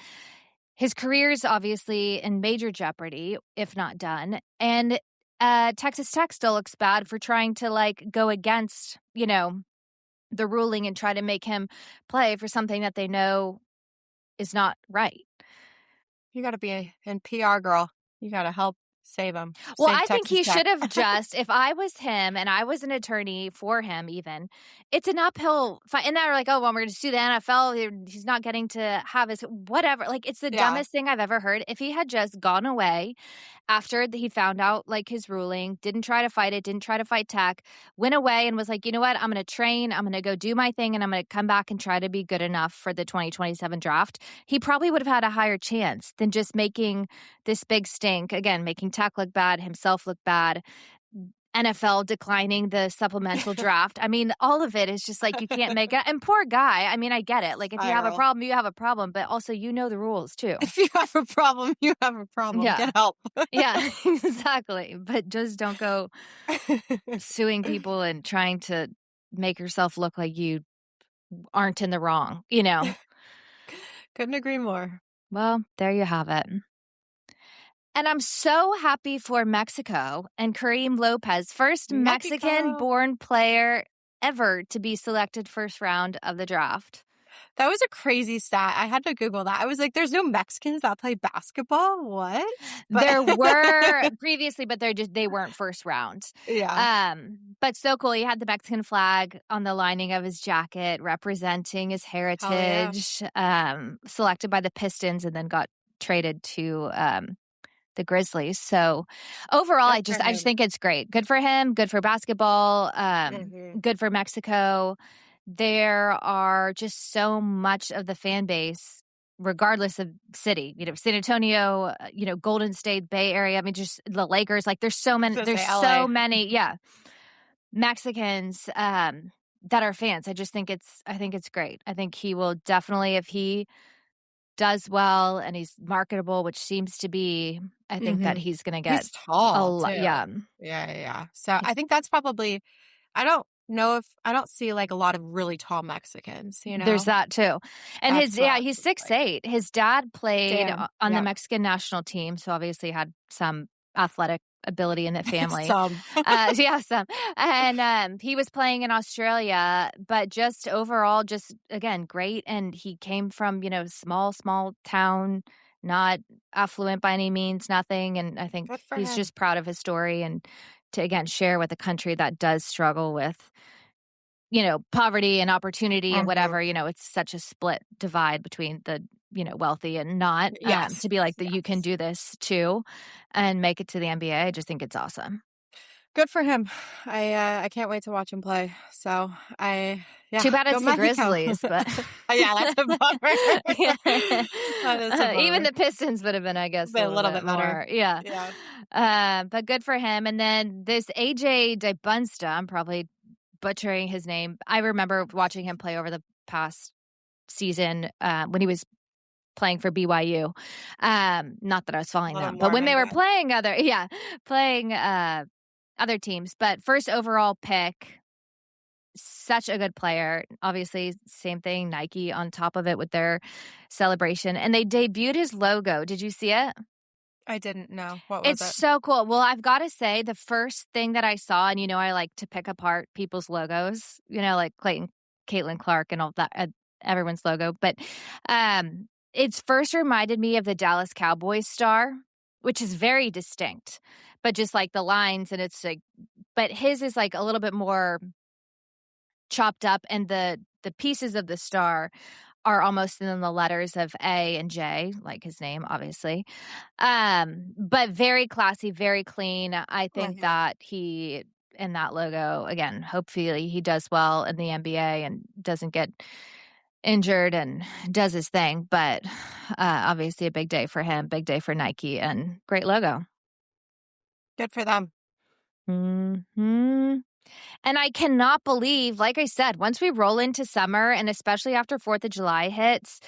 His career is obviously in major jeopardy, if not done. And Texas Tech still looks bad for trying to like go against, the ruling and try to make him play for something that they know is not right. You got to be in PR, girl. You got to help Well, save I think Texas he Tech. should have just, if I was him and I was an attorney for him, even, it's an uphill fight. And they're like, oh, well, we're going to sue the NFL. He's not getting to have his whatever. Like, it's the Yeah. dumbest thing I've ever heard. If he had just gone away after he found out like his ruling, didn't try to fight it, didn't try to fight tech, went away and was like, you know what? I'm going to train, I'm going to go do my thing, and I'm going to come back and try to be good enough for the 2027 draft. He probably would have had a higher chance than just making this big stink. Again, making tech look bad, himself look bad. NFL declining the supplemental draft. I mean, all of it is just like you can't make it. And poor guy. I mean, I get it. Like, if you have a Spiral. problem, you have a problem, but also you know the rules too. If you have a problem, you have a problem. Yeah. Get help. Yeah, exactly. But just don't go suing people and trying to make yourself look like you aren't in the wrong. Couldn't agree more. Well, there you have it. And I'm so happy for Mexico and Kareem Lopez, first Mexico. Mexican-born player ever to be selected first round of the draft. That was a crazy stat. I had to Google that. I was like, there's no Mexicans that play basketball? What? But There were previously, but they weren't first round. yeah. But so cool. He had the Mexican flag on the lining of his jacket, representing his Hell yeah. heritage. Selected by the Pistons and then got traded to the Grizzlies. So overall, Good I for just him. think it's great. Good for him. Good for basketball. Hmm. Good for Mexico. There are just so much of the fan base, regardless of city, San Antonio, Golden State, Bay Area. I mean, just the Lakers, like there's so I was many, gonna there's say so LA. many, yeah, Mexicans, that are fans. I think it's great. I think he will definitely, if he does well and he's marketable, which seems to be, I think that Hmm. he's going to get He's a tall lot. too. Yeah. Yeah, yeah, yeah. So I think that's probably I don't see like a lot of really tall Mexicans, you There's know? that too. And That's what I he's was like, 6'8". His dad played damn. on the Yeah. Mexican national team, so obviously had some athletic ability in the family. Some. Yeah, some. And he was playing in Australia, but just overall, just again, great. And he came from, small town, not affluent by any means, nothing. And I think Good for he's him. just proud of his story and to again share with a country that does struggle with poverty and opportunity and Mhm. whatever, it's such a split divide between the, wealthy and not, Yes. to be like that you can Yes. do this too and make it to the NBA. I just think it's awesome. Good for him. I can't wait to watch him play. So yeah, Too bad go it's the Mexico. Grizzlies, but Yeah, that's a bummer. yeah. That is a Even bummer. the Pistons would have been, I guess, a But a little little bit bit better. more. Yeah. Yeah. But good for him. And then this AJ DeBunsta, I'm probably butchering his name. I remember watching him play over the past season when he was playing for BYU. Not that I was A following little them, but when Mormon they were guy. playing playing other teams. But first overall pick, such a good player. Obviously, same thing, Nike on top of it with their celebration. And they debuted his logo. Did you see it? I didn't know. What was It's it? so cool. Well, I've got to say, the first thing that I saw, and I like to pick apart people's logos, like Caitlin Clark and all that, everyone's logo. But it's first reminded me of the Dallas Cowboys star, which is very distinct, but just like the lines, and it's like, but his is like a little bit more chopped up, and the pieces of the star are almost in the letters of A and J, like his name, obviously. But very classy, very clean. I think Mhm. that he in that logo, again, hopefully he does well in the NBA and doesn't get injured and does his thing. But obviously a big day for him, big day for Nike, and great logo. Good for them. Hmm. And I cannot believe, like I said, once we roll into summer and especially after 4th of July hits,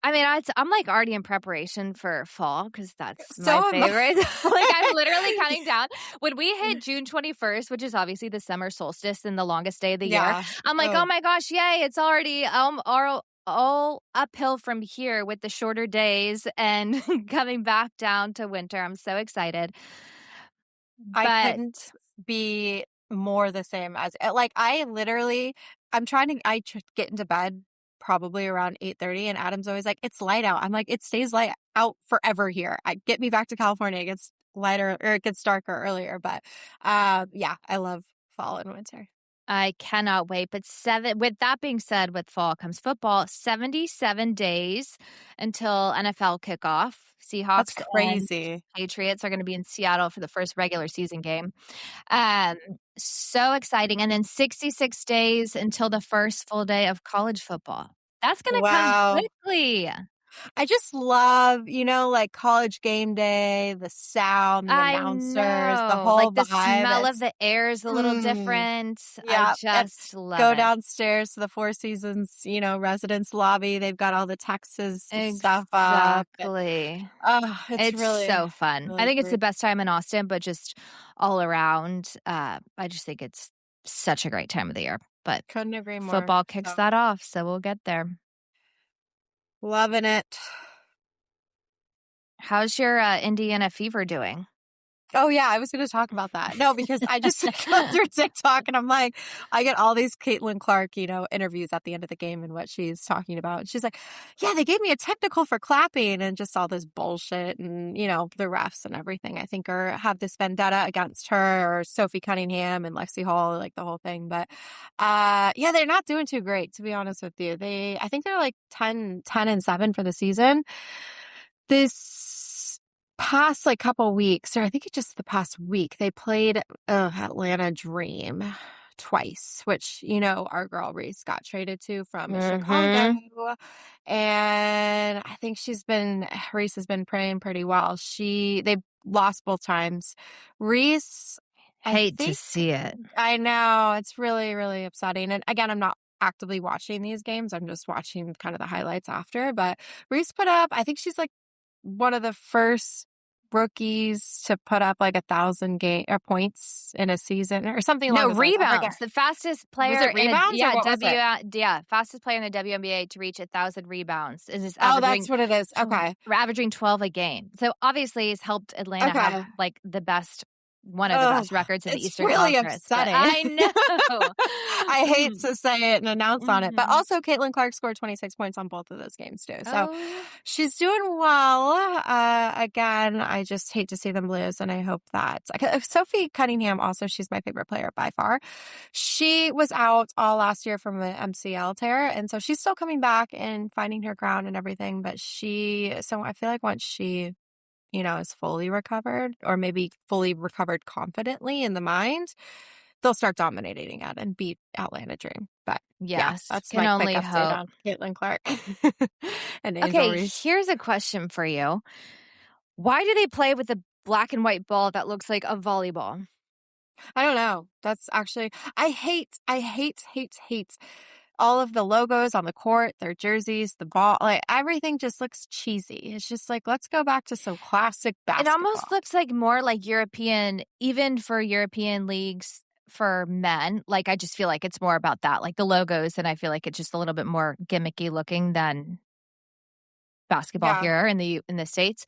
I mean, I'm like already in preparation for fall because that's So my am I. favorite. Like I'm literally counting down. When we hit June 21st, which is obviously the summer solstice and the longest day of the year, Yeah. I'm like, oh Oh, my gosh, yay, it's already all uphill from here with the shorter days and coming back down to winter. I'm so excited. I But couldn't be more the same as like I get into bed probably around 8:30 and Adam's always like, it's light out. I'm like, it stays light out forever here. I get me back to California, it gets lighter or it gets darker earlier. But yeah, I love fall and winter. I cannot wait. But with that being said, with fall comes football, 77 days until NFL kickoff. That's Seahawks and crazy. Patriots are going to be in Seattle for the first regular season game. Um, so exciting. And then 66 days until the first full day of college football. That's going to come Wow. quickly. I just love, like college game day, the sound, the I announcers, the know. whole Like the vibe. smell of It's the air is a little different. I yeah, and just love go it. downstairs to the Four Seasons, residence lobby. They've got all the Texas stuff up. Exactly. Oh, it's It's really, so fun. I really think it's the great. best time in Austin, but just all around, I just think it's such a great time of the year. But Couldn't agree more. football kicks So that off, so we'll get there. loving it. How's your Indiana Fever doing? Oh yeah, I was going to talk about that. No, because I just go through TikTok and I'm like, I get all these Caitlin Clark, interviews at the end of the game and what she's talking about. And she's like, yeah, they gave me a technical for clapping and just all this bullshit and, the refs and everything I think have this vendetta against her or Sophie Cunningham and Lexi Hall, like the whole thing. But yeah, they're not doing too great, to be honest with you. I think they're like 10-7 for the season. This past like couple weeks, or I think it's just the past week, they played Atlanta Dream twice, which our girl Reese got traded to from Chicago, Mm-hmm. and I think Reese has been playing pretty well. They lost both times. Reese, I Hate to think see it. I know it's really really upsetting, and again, I'm not actively watching these games. I'm just watching kind of the highlights after, but Reese put up, I think she's like one of the first rookies to put up like 1,000 game or points in a season or something along No, those lines. I forget. rebounds. The fastest Was player it in a rebounds or what was it? fastest player in the WNBA to reach 1,000 rebounds is Oh, that's what it is. Okay. averaging 12 a game. So obviously he's helped Atlanta have Okay. like one of the Oh, best records in the it's Eastern really Conference. But upsetting. I know. I hate to say it and announce on it, but Mhm. also Caitlin Clark scored 26 points on both of those games too. So Oh, she's doing well. Again, I just hate to see them lose, and I hope that Sophie Cunningham, also, she's my favorite player by far. She was out all last year from an MCL tear, and so she's still coming back and finding her ground and everything. But so I feel like once she is fully recovered or maybe fully recovered confidently in the mind, they'll start dominating it and beat Atlanta Dream. But yeah, Yes, that's can my quick only update hope. on Caitlin Clark and Angel Okay, Reese. here's a question for you. Why do they play with a black and white ball that looks like a volleyball? I don't know. That's actually, I hate all of the logos on the court, their jerseys, the ball, like everything just looks cheesy. It's just like, let's go back to some classic It almost basketball. looks like more like European, even for European leagues for men. Like, I just feel like it's more about that, like the logos, and I feel like it's just a little bit more gimmicky looking than basketball Yeah. here in the States.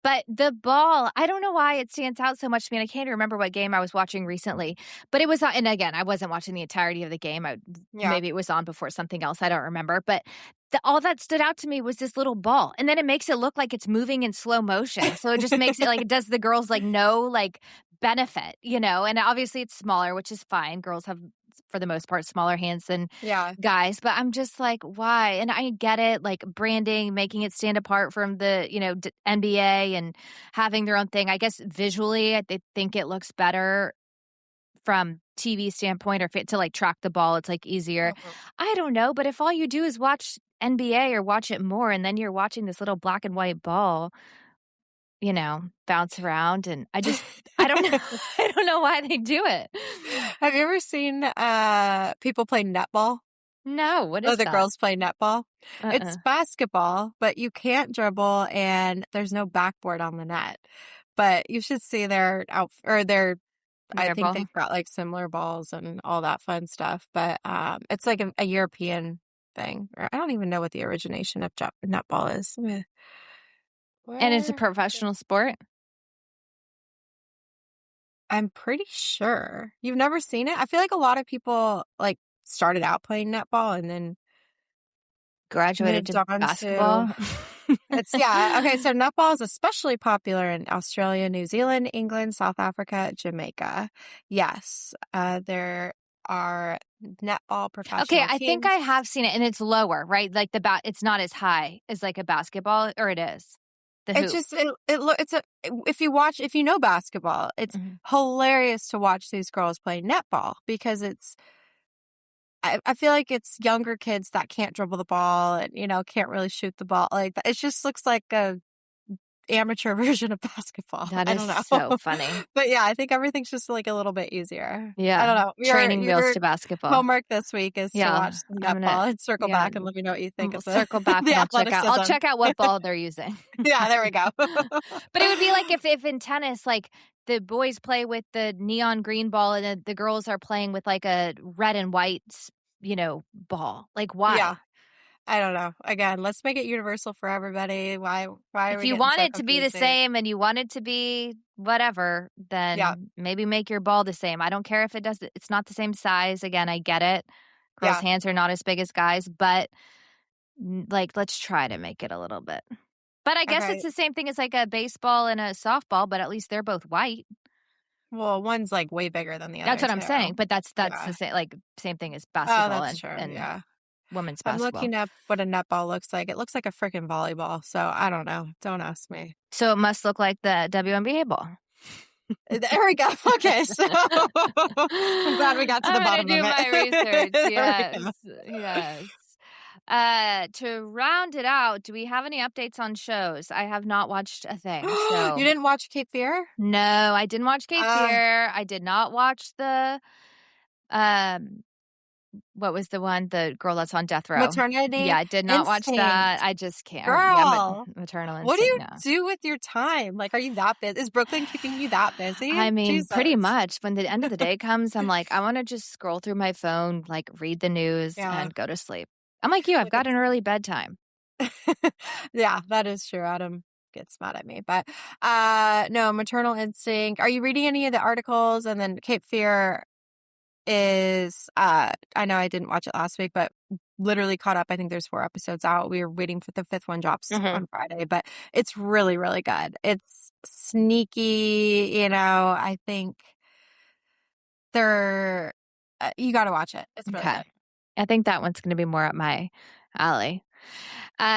But the ball, I don't know why it stands out so much to me. And I can't remember what game I was watching recently, but it was on, and again, I wasn't watching the entirety of the game. Yeah. Maybe it was on before something else. I don't remember. But all that stood out to me was this little ball. And then it makes it look like it's moving in slow motion. So it just makes it like it does the girls like no like benefit, and obviously it's smaller, which is fine. Girls have, for the most part, smaller hands than Yeah. guys, but I'm just like, why? And I get it, like branding, making it stand apart from the, NBA and having their own thing. I guess visually, they think it looks better from TV standpoint, or to like track the ball, it's like easier. Mhm. I don't know, but if all you do is watch NBA or watch it more, and then you're watching this little black and white ball, bounce around, and I don't know, I don't know why they do it. Have you ever seen people play netball? No, what Oh, is the that? girls play netball. Uh-uh. It's basketball, but you can't dribble and there's no backboard on the net. But you should see their out or their I Their think ball. they've got like similar balls and all that fun stuff. But it's like a European thing. Or I don't even know what the origination of netball is. And it's a Where? professional sport? I'm pretty sure. You've never seen it? I feel like a lot of people like started out playing netball and then Graduated moved to on to basketball? yeah. Okay, so netball is especially popular in Australia, New Zealand, England, South Africa, Jamaica. Yes, there are netball Okay, professional I think teams. I have seen it, and it's lower, right? Like it's not as high as like a basketball, or it is? The It hoop. just it's a if you know basketball, it's Mhm. hilarious to watch these girls play netball because I feel like it's younger kids that can't dribble the ball and can't really shoot the ball like that. It just looks like a amateur version of basketball. That I is don't so know. funny. But yeah, I think everything's just like a little bit easier. I Yeah. don't know. Your Training wheels your to basketball. homework this week is to Yeah. watch some I'm gonna netball and circle yeah, back and let me know what you think we'll of the circle back the and I'll athleticism. check out what ball they're using. Yeah, there we go. But it would be like if in tennis, like, the boys play with the neon green ball and the girls are playing with, like, a red and white, ball. Like, Yeah, why? I don't know. Again, let's make it universal for everybody. Why are If we you getting want so it to be the confusing? same and you want it to be whatever, Yeah, then maybe make your ball the same. I don't care if it's not the same size. Again, I get it. Girls' yeah. hands are not as big as guys, but, like, let's try to make it a little bit. But I guess it's Okay. the same thing as, like, a baseball and a softball, but at least they're both white. Well, one's like way bigger than the That's other what I'm too. saying, but that's the Yeah. same, like, same thing as Oh, basketball that's and true. and Yeah. women's I'm basketball. looking up what a netball looks like. It looks like a freaking volleyball. So I don't know. Don't ask me. So it must look like the WNBA ball. There we go. Okay. So I'm glad we got to I'm the gonna bottom of do my research. it. There we Yes, go. yes. To round it out, do we have any updates on shows? I have not watched a thing, You so didn't watch Cape Fear? no, I didn't watch Cape Uh, Fear. I did not watch um, what was the one? The girl that's on death row. Yeah, Maternity I did not watch that. Instinct. I just can't. Yeah, Girl, Maternal what do Instinct, you no. do with your time? Like, are you that busy? Is Brooklyn keeping you that busy? I mean, pretty Jesus. much when the end of the day comes, I'm like, I want to just scroll through my phone, like read the news Yeah. and go to sleep. I'm like you, I've Look at got an early bedtime. yeah, that is true. Adam gets mad at me. But no, Maternal Instinct. Are you reading any of the articles? And then Cape Fear is I know I didn't watch it last week, but literally caught up. I think there's 4 episodes out. We were waiting for the 5th one drops Mhm. on Friday, but it's really, really good. It's sneaky, I think they're you got to watch it. It's really Okay. good. I think that one's going to be more up my alley.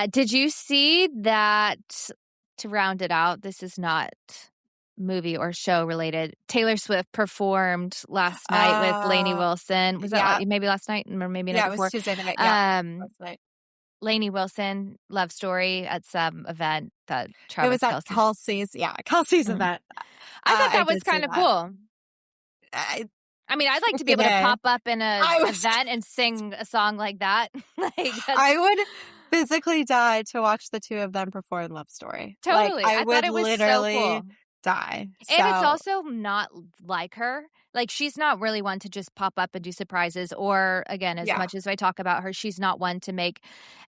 Did you see that to round it out, this is not movie or show related. Taylor Swift performed last night with Lainey Wilson. Was that Yeah. maybe last night or maybe night Yeah, it was before? Tuesday night. Yeah, last night. Lainey Wilson, Love Story at some event that It Travis was at Kelce. Kelsey's Mhm. event. I thought I that was did see kind of that. cool. I I mean, I'd like to be freaking able to A. pop up in a I was event and sing a song like that. Like, that's I would physically die to watch the two of them perform Love Story. Like, totally. I I thought would it was so literally cool. die. And it's So, also not like her. Like, she's not really one to just pop up and do surprises or, again, as yeah. much as I talk about her, she's not one to make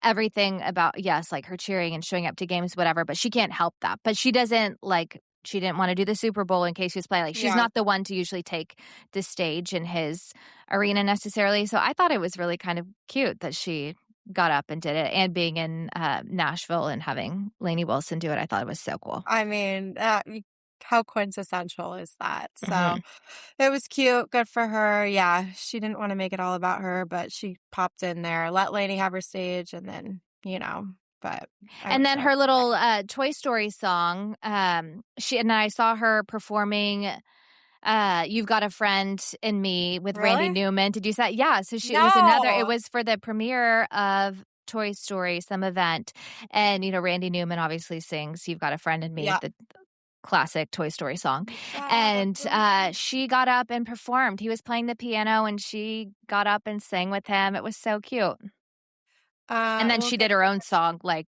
everything about, yes, like her cheering and showing up to games, whatever, but she can't help that. But she doesn't, like, she didn't want to do the Super Bowl in case she was playing. Like, she's Yeah. not the one to usually take the stage in his arena necessarily. So I thought it was really kind of cute that she got up and did it. And being in Nashville and having Lainey Wilson do it, I thought it was so cool. I mean, how quintessential is that? So Mhm. it was cute. Good for her. Yeah, she didn't want to make it all about her, but she popped in there, let Lainey have her stage, and then, but I And wish then I her was little Toy Story song, she and I saw her performing You've Got a Friend in Me with there. Randy Really? Newman. Did you say? Yeah, so it was it No. was for the premiere of Toy Story, some event. And, Randy Newman obviously sings You've Got a Friend in Me, Yeah. the classic Toy Story song. You got a And friend. she got up and performed. He was playing the piano and she got up and sang with him. It was so cute. And then Well, she good did her for own song, like,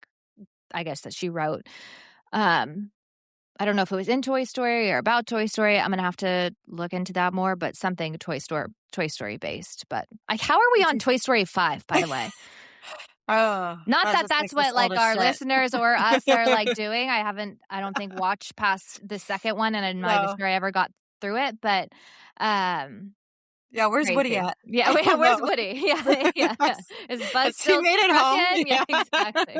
I guess that she wrote. Um, I don't know if it was in Toy Story or about Toy Story. I'm gonna have to look into that more, but something Toy Story based. But how are we on her. Toy Story 5, by the way? Oh, Not that that just that's makes us what old like as our shit. listeners or us are like doing. I don't think watched past the second one, and I'm not even No. sure I ever got through it. But Yeah, where's Woody crazy. at? Yeah, where's No. Woody? Yeah, yeah. Is Buzz Has he still made it stuck home? in? Yeah, Yeah. exactly.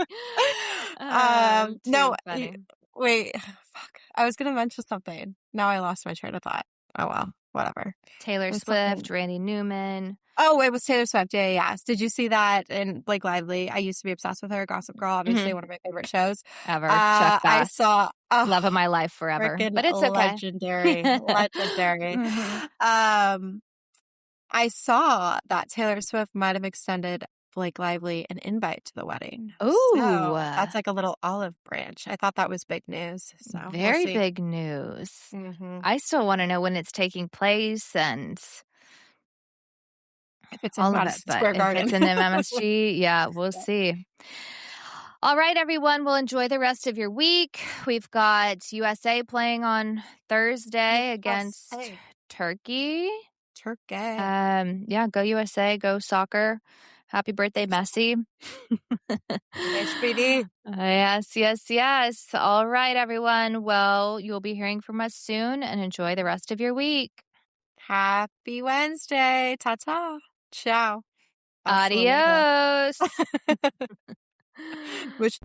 No, Too funny. wait, fuck. I was gonna mention something. Now I lost my train of thought. Oh well, whatever. Taylor It was Swift, something. Randy Newman. Oh, it was Taylor Swift. Yeah, yeah, yeah. Did you see that in Blake Lively? I used to be obsessed with her. Gossip Girl, obviously Mhm. one of my favorite shows. Ever. Chuck I Bass. saw Love of my life forever. freaking But it's okay. legendary, legendary. Mhm. I saw that Taylor Swift might have extended Blake Lively an invite to the wedding. Ooh, So that's like a little olive branch. I thought that was big news. So we'll very see. big news. Hmm. I still wanna know when it's taking place and If it's in all of it, Madison but Square if Garden. it's in MSG, yeah, we'll Yeah. see. All right, everyone, well, enjoy the rest of your week. We've got USA playing on Thursday against USA. Turkey. Turkey. Yeah, go USA, go soccer. Happy birthday, Messi. HBD. Yes, yes, yes. All right, everyone. Well, you'll be hearing from us soon and enjoy the rest of your week. Happy Wednesday. Ta-ta. Ciao. Hasta luego. Adios. Which